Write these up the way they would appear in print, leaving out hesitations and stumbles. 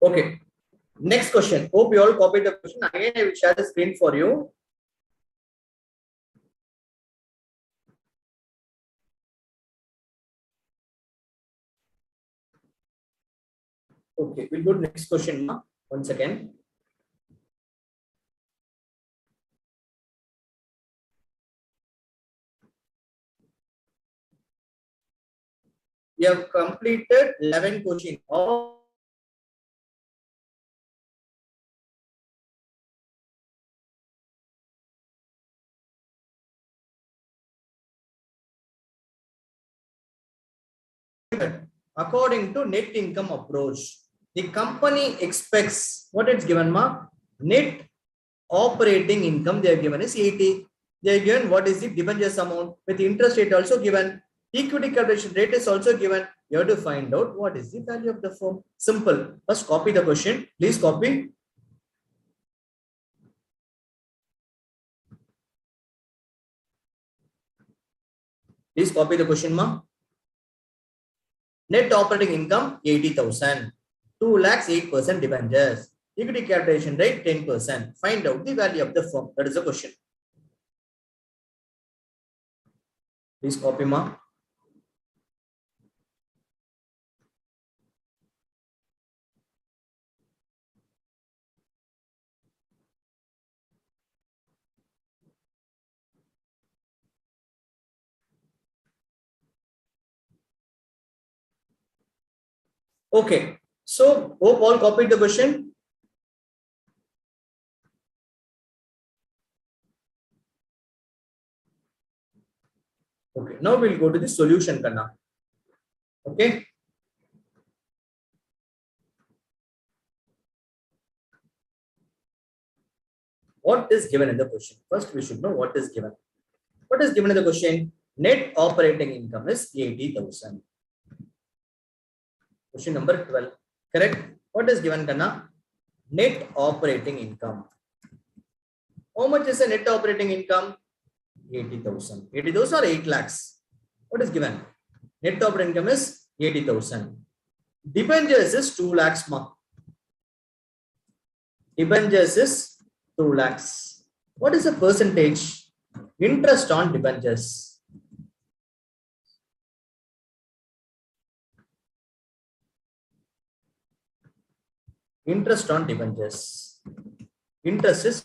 Okay. Next question. Hope you all copied the question. Again, I will share the screen for you. Okay, we'll go to next question once again. You have completed 11 questions. According to net income approach, the company expects what it's given, net operating income they are given is 80. They are given what is the debentures amount with interest rate also given. Equity calculation rate is also given. You have to find out what is the value of the firm. Simple. First copy the question. Please copy. Please copy the question, ma. Net operating income 80,000. 2 lakhs 8% debentures. Equity calculation rate 10%. Find out the value of the firm. That is the question. Please copy, ma. Okay. So hope all copied the question. Okay. Now we'll go to the solution, Kanna. Okay. What is given in the question? First, we should know what is given. What is given in the question? Net operating income is 80,000. Question number 12. Correct? What is given, Kanna? Net operating income. How much is the net operating income? 80,000. 80,000 or 8 lakhs? What is given? Net operating income is 80,000. Debentures is 2 lakhs. Debentures is 2 lakhs. What is the percentage? Interest on debentures. Interest on debentures. Interest is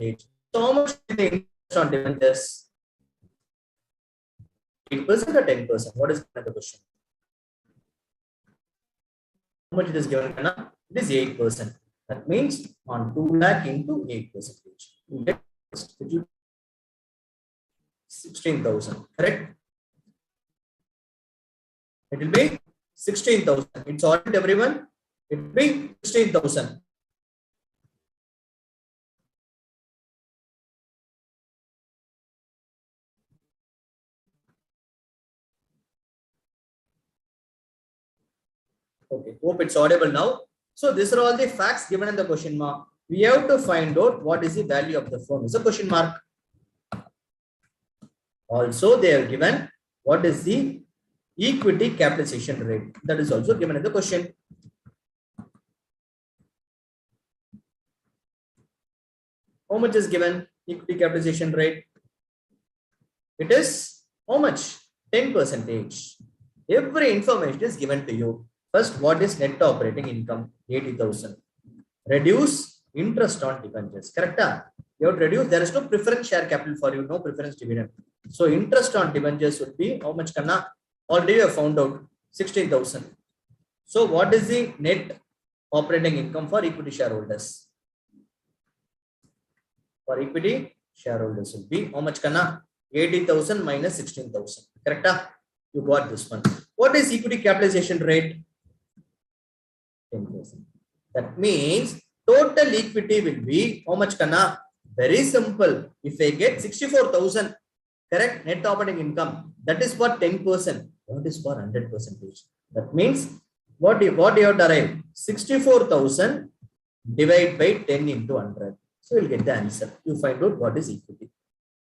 8. So how much is the interest on debentures? 8% or 10%? What is the question? How much it is given? It is 8%. That means on 2 lakh into 8%. You get 16,000. Correct? It will be 16,000. It's all right, everyone. It will be 16,000. Okay, hope it's audible now. So these are all the facts given in the question mark. We have to find out what is the value of the firm. Is a question mark. Also, they have given what is the equity capitalization rate. That is also given in the question. How much is given? Equity capitalization rate. It is how much? 10%. Every information is given to you. First, what is net operating income? 80,000. Reduce interest on debentures. Correct? You have to reduce. There is no preference share capital for you. No preference dividend. So interest on debentures would be how much? Kanna? Already you have found out 16,000. So what is the net operating income for equity shareholders? For equity shareholders would be how much? Kanna? 80,000 minus 16,000. Correct? You got this one. What is equity capitalization rate? 10%. That means total equity will be how much? Kanna? Very simple. If I get 64,000, correct, net operating income, that is for 10%. What is for 100%? That means what you have derived? 64,000 divided by 10 into 100. So you'll get the answer. You find out what is equity.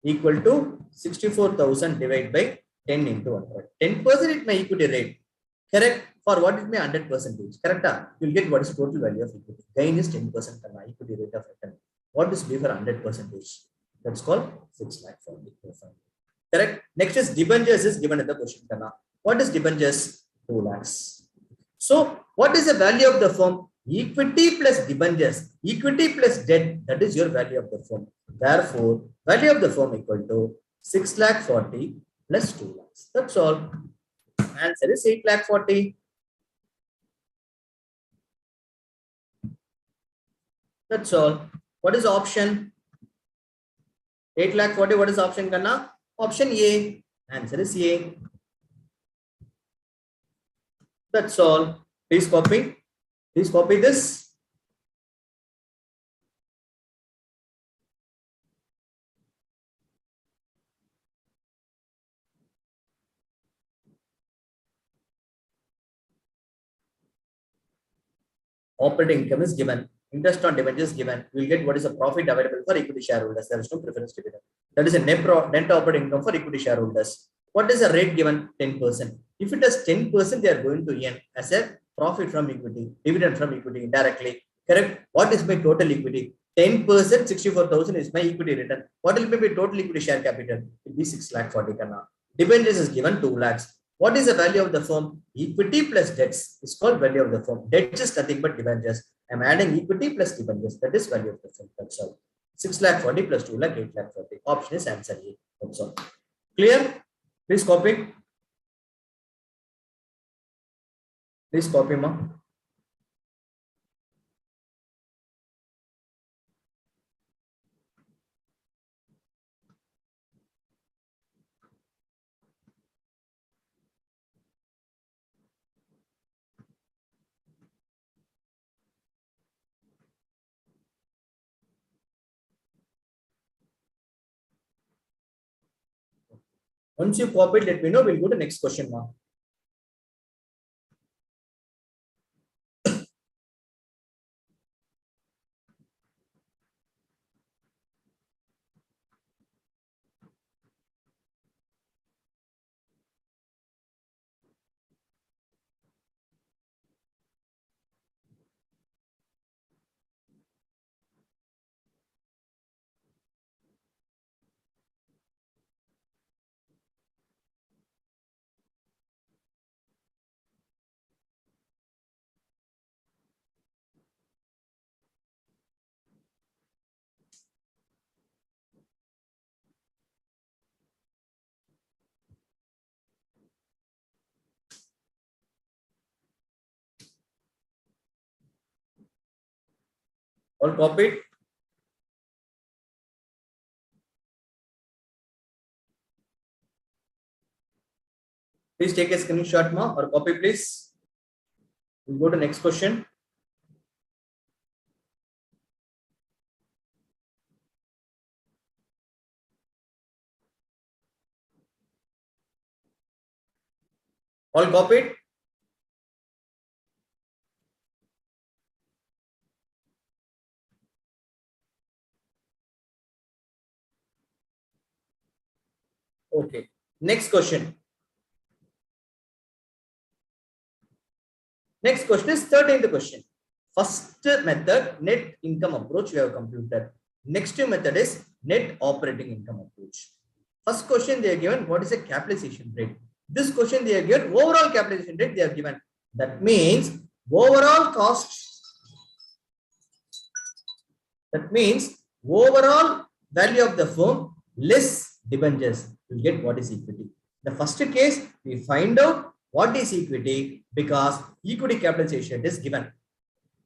Equal to 64,000 divided by 10 into 100. 10% is my equity rate. Correct? for what is my 100%. Correct? You'll get what is the total value of equity. Gain is 10% equity rate of return. What is be for 100%? That's called 6 lakh for the correct. Next is debentures is given in the question. What is debentures? 2 lakhs. So what is the value of the firm? Equity plus debentures, equity plus debt, that is your value of the firm. Therefore, value of the firm equal to 6 lakh 40 plus 2 lakhs. That's all. Answer is 8 lakh 40. That's all. What is option? 8 lakh 40. What is option, Kanna? Option A. Answer is A. That's all. Please copy. Please copy this. Operating income is given. Interest on debentures is given. You will get what is the profit available for equity shareholders. There is no preference dividend. That is a net operating income for equity shareholders. What is the rate given? 10%. If it is 10%, they are going to earn as a profit from equity, dividend from equity indirectly. Correct? What is my total equity? 10%, 64,000 is my equity return. What will be my total equity share capital? It will be 6 lakh 40. Debentures is given 2 lakhs. What is the value of the firm? Equity plus debts is called value of the firm. Debts is nothing but debentures. I am adding equity plus debentures. That is value of the firm. That's all. 6 lakh 40 plus 2 lakh 8 lakh 40. Option is answer A. That's all. Clear? Please copy. Please copy, ma. Once you copy it, let me know. We'll go to next question, ma. All copied. Please take a screenshot, ma, or copy, please. We'll go to next question. All copied. Okay. Next question. Next question is 13th question. First method, net income approach, we have computed. Next method is net operating income approach. First question they are given, what is a capitalization rate? This question they are given, overall capitalization rate they are given. That means overall cost. That means overall value of the firm less debentures. You get what is equity. The first case, we find out what is equity because equity capitalization is given.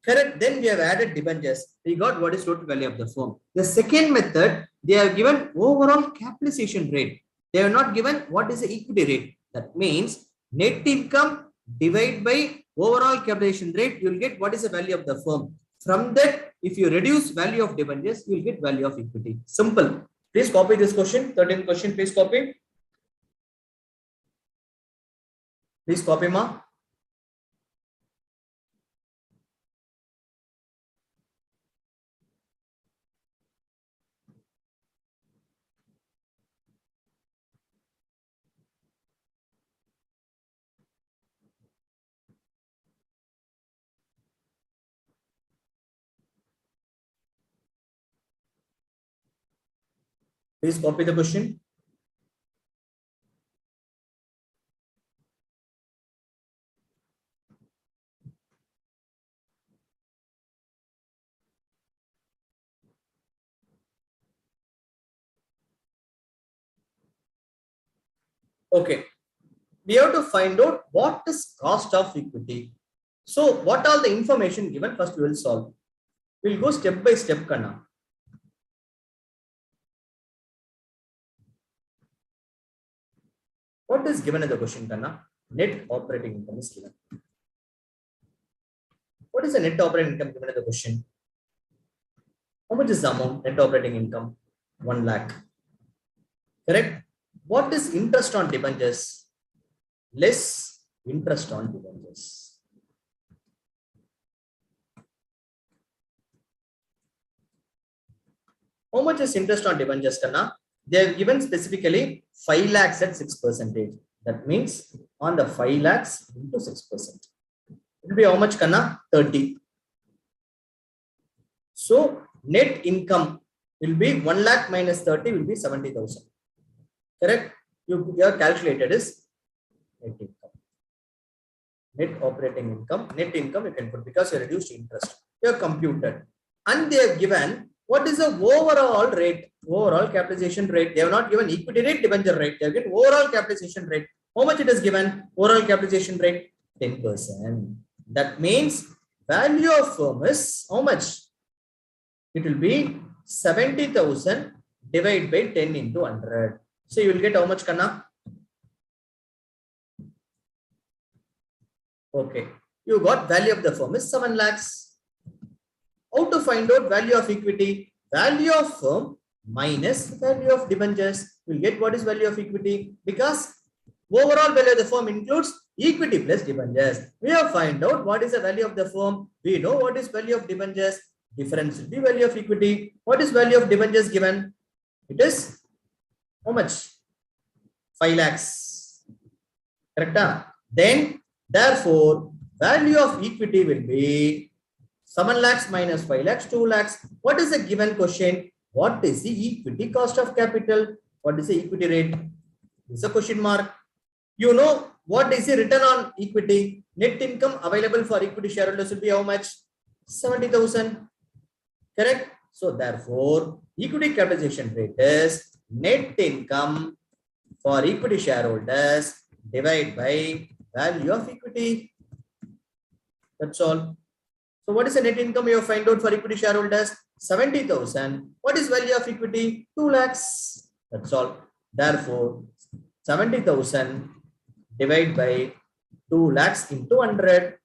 Correct. Then we have added debentures. We got what is total value of the firm. The second method, they are given overall capitalization rate. They are not given what is the equity rate. That means net income divided by overall capitalization rate. You will get what is the value of the firm. From that, if you reduce value of debentures, you will get value of equity. Simple. Please copy this question. 13th question. Please copy. Please copy, ma. Please copy the question. Okay. We have to find out what is cost of equity. So what are the information given? First we will solve. We'll go step by step, Kanna. What is given in the question, Kanna? Net operating income is given. What is the net operating income given in the question? How much is the amount? Net operating income 1 lakh. Correct? What is interest on debentures? Less interest on debentures. How much is interest on debentures, Kanna? They have given specifically 5 lakhs at 6%. That means on the 5 lakhs into 6%. It will be how much, Kanna? 30. So net income will be 1 lakh minus 30 will be 70,000. Correct? Your calculated is net income. Net operating income. Net income you can put because you reduced interest. You have computed. And they have given what is the overall rate, overall capitalization rate. They have not given equity rate, debenture rate. They have given overall capitalization rate. How much it is given? Overall capitalization rate 10%. That means value of firm is how much? It will be 70,000 divided by 10 into 100. So you will get how much, Kanna? Okay. You got value of the firm is 7 lakhs. How to find out value of equity? Value of firm minus value of debentures. You will get what is value of equity because overall value of the firm includes equity plus debentures. We have find out what is the value of the firm. We know what is value of debentures. Difference will be value of equity. What is value of debentures given? It is how much? 5 lakhs. Correct? Then, therefore, value of equity will be 7 lakhs minus 5 lakhs, 2 lakhs. What is the given question? What is the equity cost of capital? What is the equity rate? This is a question mark. You know what is the return on equity? Net income available for equity shareholders will be how much? 70,000. Correct? So therefore, equity capitalization rate is net income for equity shareholders divided by value of equity. That's all. So what is the net income you have find out for equity shareholders? 70,000. What is value of equity? 2 lakhs. That's all. Therefore, 70,000 divided by 2 lakhs into 100.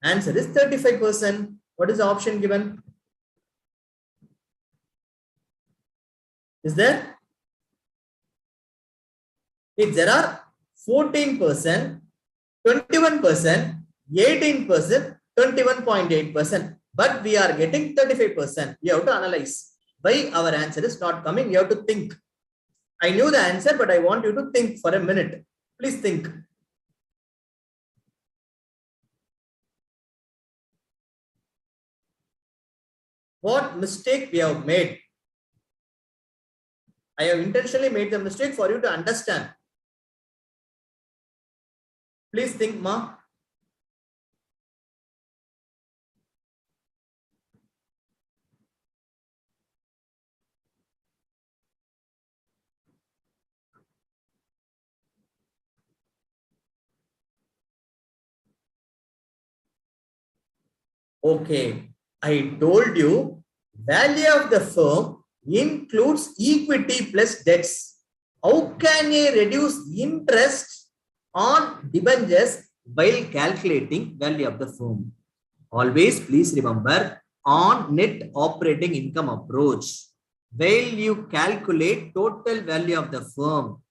Answer is 35%. What is the option given? Is there? If there are 14%, 21%, 18%, 21.8%, but we are getting 35%. We have to analyze why our answer is not coming. You have to think. I knew the answer, but I want you to think for a minute. Please think. What mistake we have made? I have intentionally made the mistake for you to understand. Please think, Ma. Okay, I told you value of the firm includes equity plus debts. How can I reduce interest on debentures while calculating value of the firm? Always please remember on net operating income approach, while you calculate total value of the firm,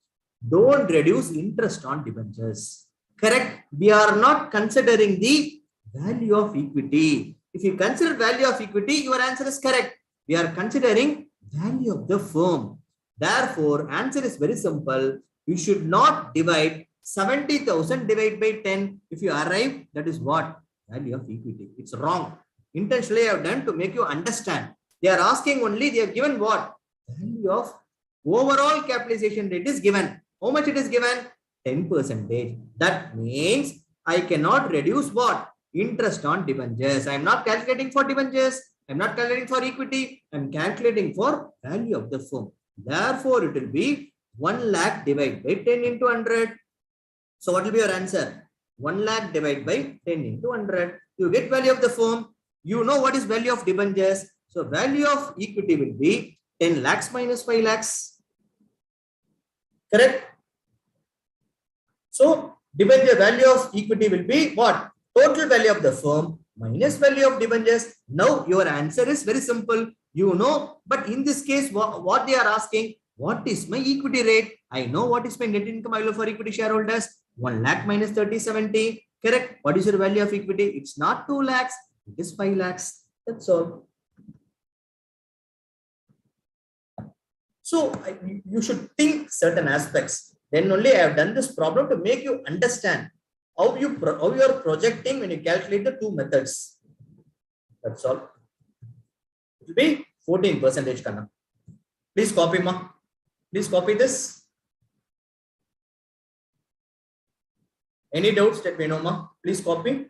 don't reduce interest on debentures. Correct? We are not considering the value of equity. If you consider value of equity, your answer is correct. We are considering value of the firm. Therefore, answer is very simple. You should not divide 70,000 divided by 10. If you arrive, that is what? Value of equity. It's wrong. Intentionally I have done to make you understand. They are asking only, they have given what? Value of Overall capitalization rate is given. How much it is given? 10%. That means I cannot reduce what? Interest on debentures. I am not calculating for debentures. I am not calculating for equity. I am calculating for value of the firm. Therefore, it will be 1 lakh divided by 10 into 100. So what will be your answer? 1 lakh divided by 10 into 100. You get value of the firm. You know what is value of debentures. So value of equity will be 10 lakhs minus 5 lakhs. Correct? So debenture value of equity will be what? Total value of the firm minus value of debentures. Now your answer is very simple. You know, but in this case, what they are asking, what is my equity rate? I know what is my net income available for equity shareholders. 1 lakh minus 3070. Correct. What is your value of equity? It's not 2 lakhs. It is 5 lakhs. That's all. So you should think certain aspects. Then only I have done this problem to make you understand how you are projecting when you calculate the two methods. That's all. It will be 14%. Kanna. Please copy, ma. Please copy this. Any doubts that we know, ma? Please copy.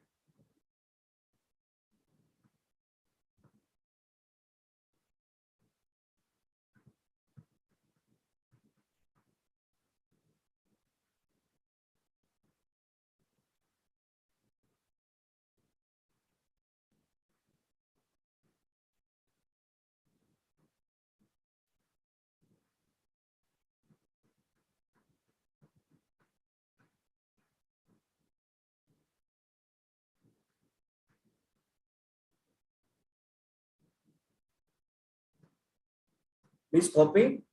Please copy.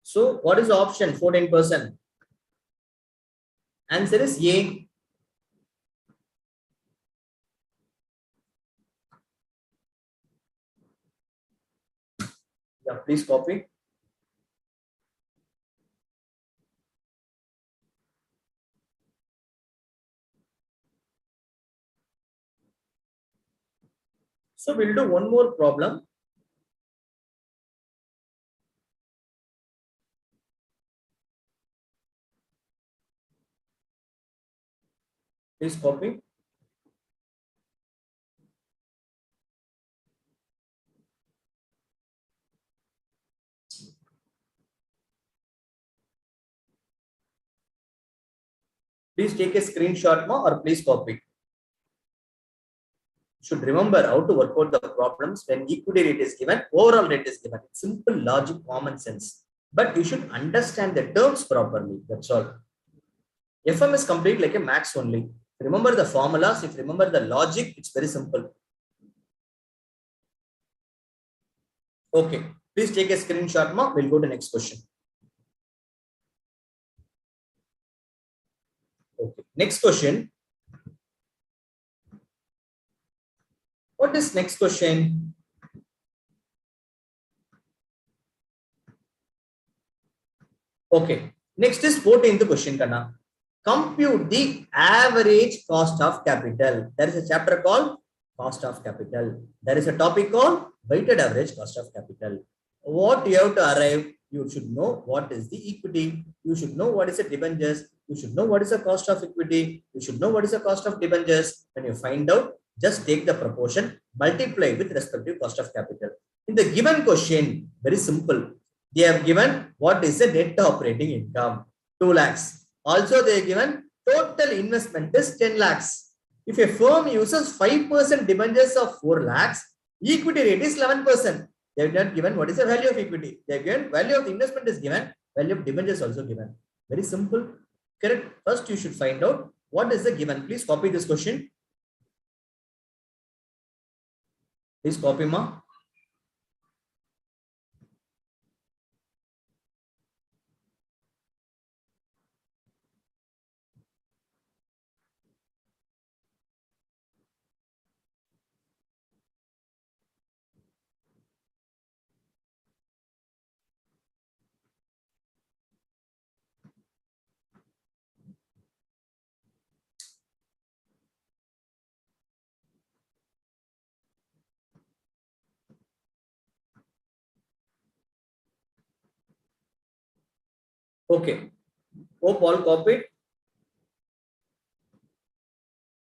So what is the option? 14%. Answer is A. Yeah, please copy. So we'll do one more problem. Please copy. Please take a screenshot, ma, or please copy. Should remember how to work out the problems when equity rate is given, overall rate is given. It's simple logic, common sense. But you should understand the terms properly. That's all. FM is complete like a max only. Remember the formulas. If you remember the logic, it's very simple. Okay. Please take a screenshot, ma. We'll go to the next question. Okay. Next question. What is next question? Okay. Next is 14th question, Kana. Compute the average cost of capital. There is a chapter called cost of capital. There is a topic called weighted average cost of capital. What you have to arrive, you should know what is the equity. You should know what is the debentures. You should know what is the cost of equity. You should know what is the cost of debentures. When you find out, just take the proportion, multiply with respective cost of capital. In the given question, very simple. They have given what is the net operating income, 2 lakhs. Also, they have given total investment is 10 lakhs. If a firm uses 5% debentures of 4 lakhs, equity rate is 11%. They have not given what is the value of equity. They have given value of the investment is given, value of debentures also given. Very simple. Correct. First, you should find out what is the given. Please copy this question. Please copy, ma. Okay. Hope all copied.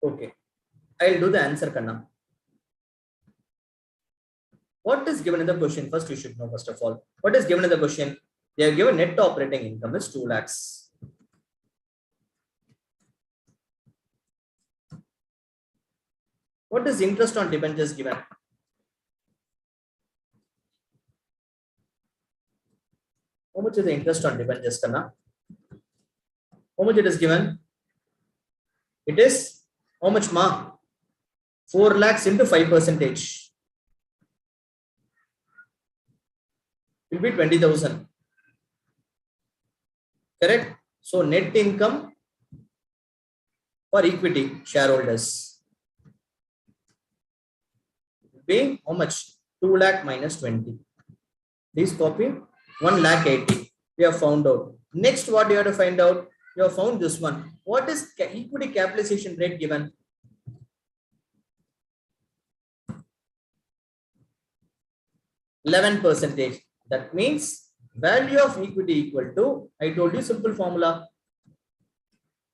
Okay. I'll do the answer, Kanna. What is given in the question? First, you should know, first of all, what is given in the question? They are given net operating income is 2 lakhs. What is interest on debentures given? How much is the interest on debentures, Kanna? How much it is given? It is how much, ma? 4 lakhs into 5%. Will be 20,000. Correct? So net income for equity shareholders will be how much? 2 lakh minus 20. Please copy 1 lakh 80. We have found out. Next, what you have to find out? You have found this one. What is equity capitalization rate given? 11%. That means value of equity equal to, I told you simple formula.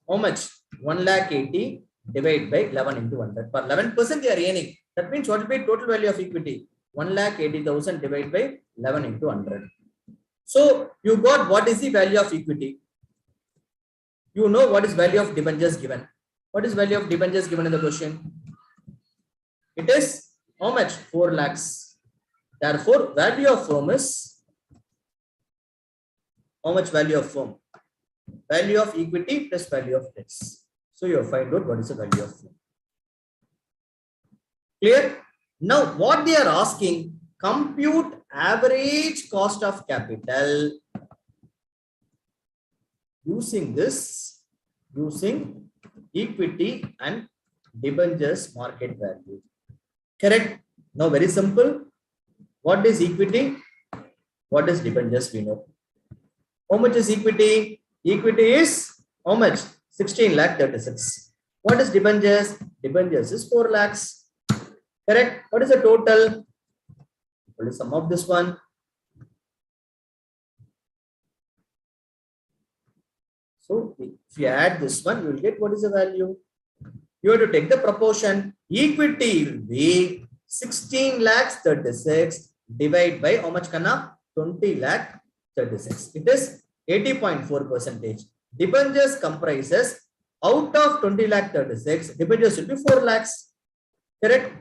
How much? 1 lakh 80 divided by 11 into 100. For 11% they are earning. That means what will be total value of equity? 1 lakh 80,000 divided by 11 into 100. So you got what is the value of equity. You know what is value of debentures given. What is value of debentures given in the question? It is how much? 4 lakhs. Therefore, value of firm is how much value of firm? Value of equity plus value of debts. So you find out what is the value of firm. Clear? Now, what they are asking, compute average cost of capital using this, using equity and debentures market value. Correct? Now, very simple. What is equity? What is debentures? We know. How much is equity? Equity is how much? 16 lakh 36. What is debentures? Debentures is 4 lakhs. Correct? What is the total? What is the sum of this one? So if you add this one, you will get what is the value. You have to take the proportion. Equity will be 16 lakhs 36 divided by how much, Kanna? 20 lakh 36. It is 80.4%. Debentures comprises out of 20 lakh 36. Debentures will be 4 lakhs. Correct?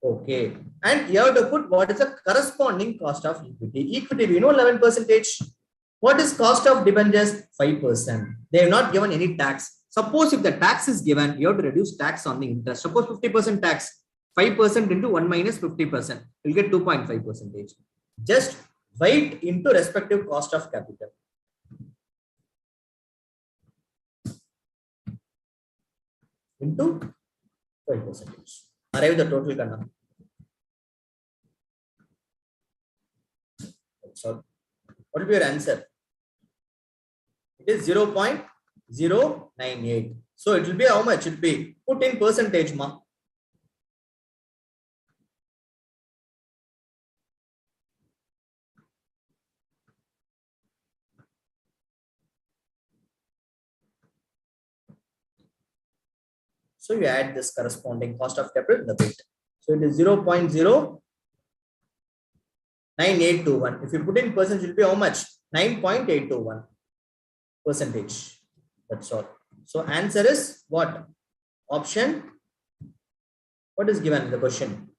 Okay. And you have to put what is the corresponding cost of equity. Equity we know 11%. What is cost of debentures? 5%. They have not given any tax. Suppose if the tax is given, you have to reduce tax on the interest. Suppose 50% tax. 5% into 1 minus 50%. You'll get 2.5%. Just write into respective cost of capital. Into 5%. Arrive the total, Kanna. So, what will be your answer? It is 0.098. So it will be how much? It will be put in percentage, ma. So you add this corresponding cost of capital in the bit. So it is 0.09821. If you put in percentage, it will be how much? 9.821%. That's all. So answer is what? Option. What is given in the question?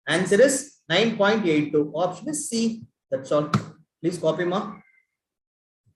Answer is 9.82. Option is C. That's all. Please copy, ma.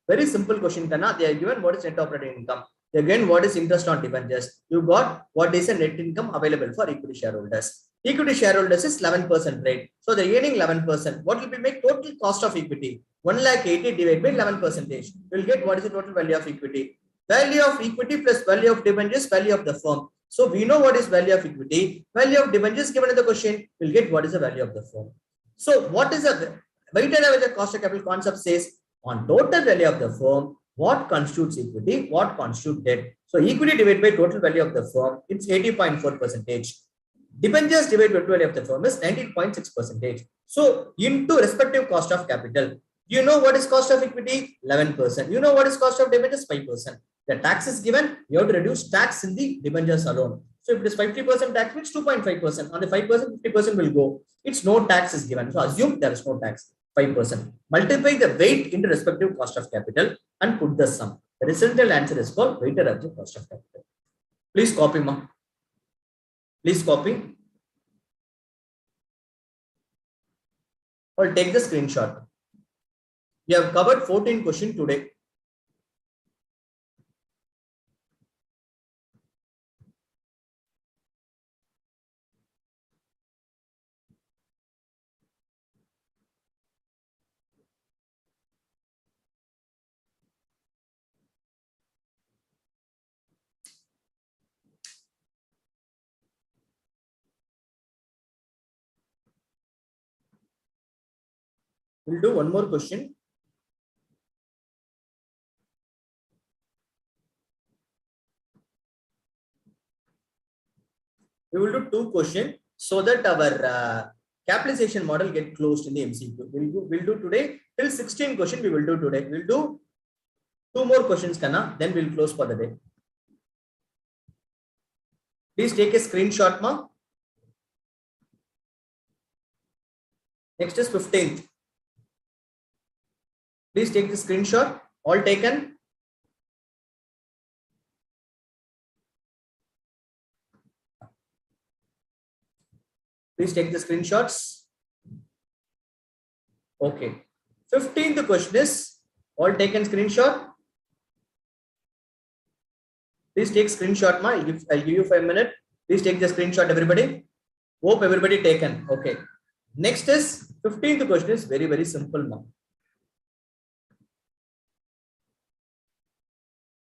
Very simple question, Kanna. They are given what is net operating income. Again, what is interest on debentures? You got what is a net income available for equity shareholders. Equity shareholders is 11% rate. So they're earning 11%. What will be make total cost of equity? 1 lakh 80 divided by 11%. You'll get what is the total value of equity. Value of equity plus value of debentures, value of the firm. So we know what is value of equity. Value of debentures given in the question. We'll get what is the value of the firm. So what is the weighted average cost of capital concept says on total value of the firm, what constitutes equity, what constitutes debt. So equity divided by total value of the firm, it's 80.4%. Debentures divided by total value of the firm is 19.6%. So into respective cost of capital, You know what is cost of equity? 11%. You know what is cost of debentures? 5%. The tax is given, you have to reduce tax in the debentures alone. So if it is 50% tax means 2.5%. On the 5%, 50% will go. It's no tax is given. So assume there is no tax. 5%. Multiply the weight into respective cost of capital and put the sum. The resultant answer is called weighted average cost of capital. Please copy, ma. Please copy. Or take the screenshot. We have covered 14 questions today. We'll do one more question. We will do two questions so that our capitalization model get closed in the MCQ. We'll do today till 16 questions we will do today. We'll do two more questions, Kana, then we'll close for the day. Please take a screenshot, ma. Next is 15th. Please take the screenshot. All taken. Please take the screenshots. Okay. 15th question is all taken screenshot. Please take screenshot, ma. I'll give you 5 minutes. Please take the screenshot, everybody. Hope everybody taken. Okay. Next is 15th question is very, very simple, ma.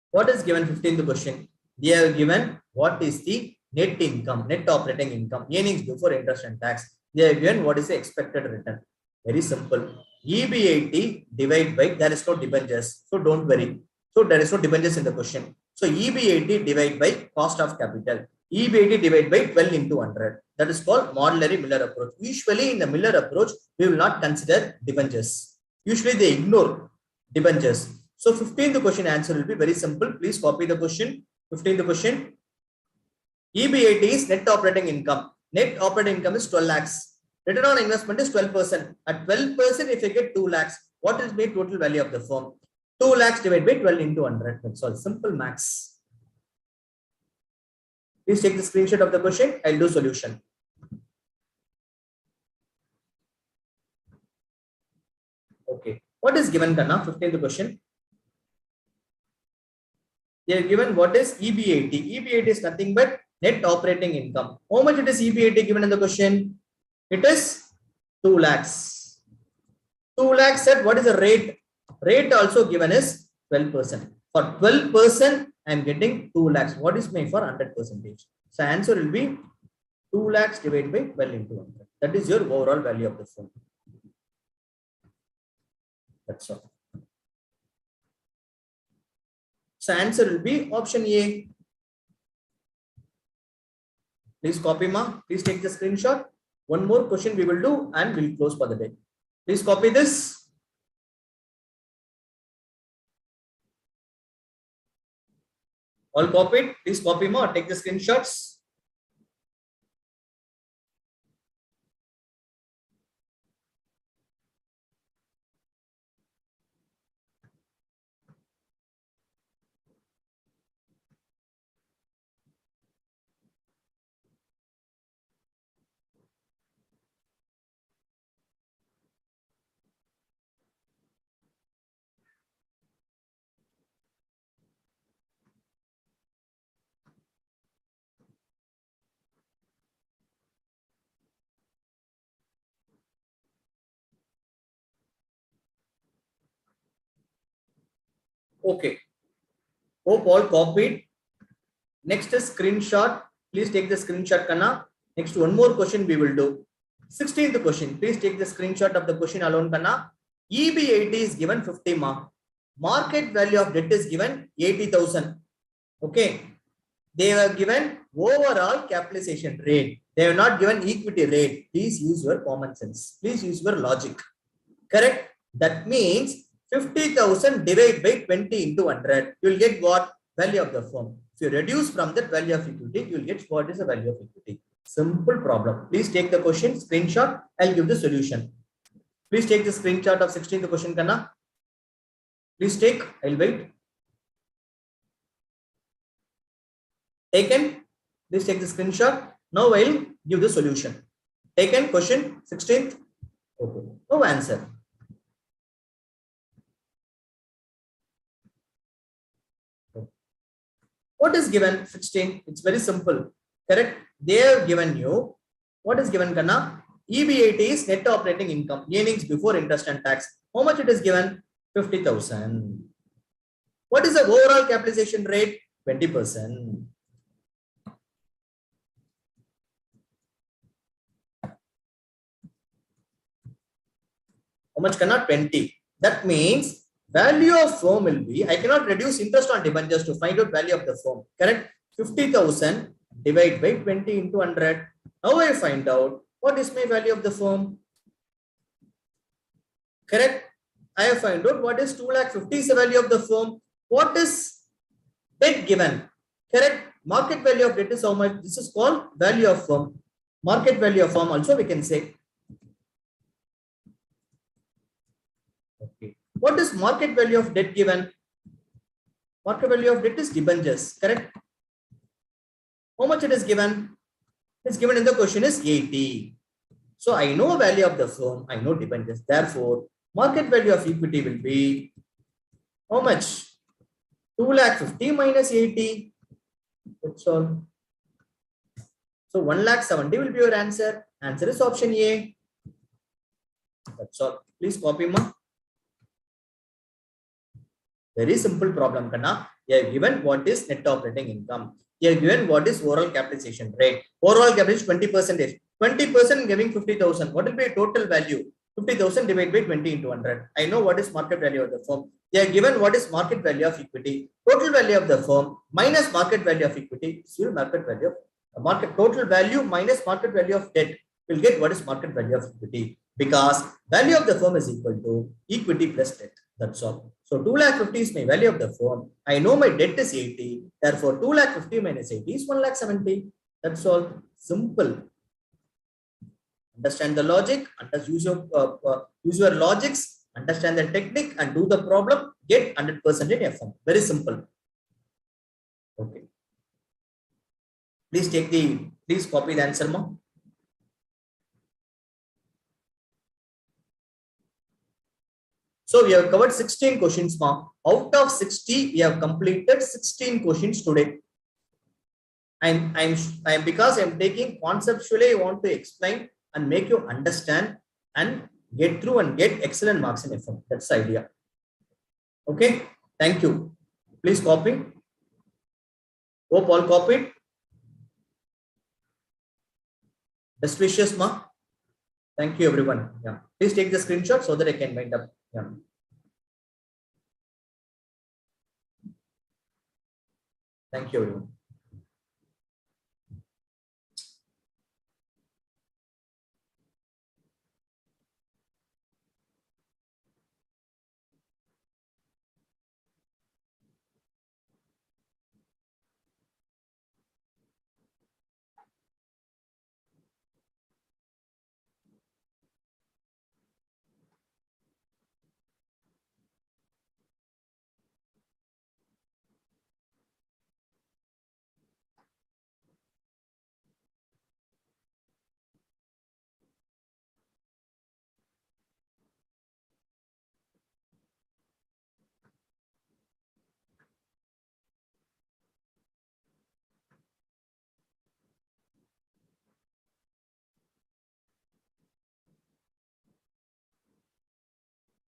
What is given 15th question? They have given what is the net income, net operating income, earnings before interest and tax. They have given what is the expected return. Very simple. EBIT divided by, there is no debentures. So don't worry. So there is no debentures in the question. So EBIT divided by cost of capital. EBIT divided by 12 into 100. That is called modulary Miller approach. Usually in the Miller approach, we will not consider debentures. Usually they ignore debentures. So 15th question answer will be very simple. Please copy the question. 15th question. EBIT is net operating income. Net operating income is 12 lakhs. Return on investment is 12%. At 12%, if you get 2 lakhs, what is the total value of the firm? 2 lakhs divided by 12 into 100. That's all. Simple max. Please take the screenshot of the question. I'll do solution. Okay. What is given, Kanna? 15th question. They are given what is EBIT. EBIT is nothing but net operating income. How much it is EBIT given in the question? It is 2 lakhs. 2 lakhs said what is the rate? Rate also given is 12%. For 12%, I am getting 2 lakhs. What is my for 100%? So answer will be 2 lakhs divided by 12 into 100. That is your overall value of the firm. That's all. So answer will be option A. Please copy, ma. Please take the screenshot. One more question we will do and we'll close for the day. Please copy this. All copied. Please copy, ma. Take the screenshots. Okay. Hope all copied. Next is screenshot. Please take the screenshot, Kanna. Next, one more question we will do. 16th question. Please take the screenshot of the question alone, Kanna. EBIT is given 50 mark. Market value of debt is given 80,000. Okay. They have given overall capitalization rate. They have not given equity rate. Please use your common sense. Please use your logic. Correct? That means 50,000 divided by 20 into 100. You will get what? Value of the firm. If you reduce from that value of equity, you will get what is the value of equity. Simple problem. Please take the question, screenshot. I'll give the solution. Please take the screenshot of 16th question, Kanna. Please take. I'll wait. Taken. Please take the screenshot. Now I'll give the solution. Taken. Question 16th. Okay. No answer. What is given? 16. It's very simple. Correct. They have given you. What is given, Kanna? EBIT is net operating income, earnings before interest and tax. How much it is given? 50,000. What is the overall capitalization rate? 20%. How much, Kanna? 20. That means value of firm will be, I cannot reduce interest on debentures to find out value of the firm. Correct? 50,000 divided by 20 into 100. Now I find out what is my value of the firm. Correct? I have found out what is 250 is the value of the firm. What is debt given? Correct? Market value of debt is how much? This is called value of firm. Market value of firm also we can say. Okay. What is market value of debt given? Market value of debt is debentures. Correct? How much it is given? It's given in the question is 80. So I know value of the firm. I know debentures. Therefore, market value of equity will be how much? 250 minus 80. That's all. So 170 will be your answer. Answer is option A. That's all. Please copy ma. Very simple problem, Kanna. You have given what is net operating income. You have given what is overall capitalization rate. Overall capitalization 20%. 20% giving 50,000. What will be a total value? 50,000 divided by 20 into 100. I know what is market value of the firm. They are given what is market value of equity. Total value of the firm minus market value of equity. Still market value of market total value minus market value of debt. Will get what is market value of equity. Because value of the firm is equal to equity plus debt. That's all. So 250 is my value of the firm. I know my debt is 80. Therefore, 250 minus 80 is 170. That's all. Simple. Understand the logic. Use your logics. Understand the technique and do the problem. Get 100% in FM. Very simple. Okay. Please copy the answer, ma. So we have covered 16 questions, ma. Out of 60, we have completed 16 questions today. I'm because I'm taking conceptually, I want to explain and make you understand and get through and get excellent marks in FM. That's the idea. Okay. Thank you. Please copy. Hope all copied. Best wishes, ma. Thank you, everyone. Yeah. Please take the screenshot so that I can wind up. Yeah. Thank you, everyone.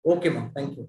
Okay, ma'am. Thank you.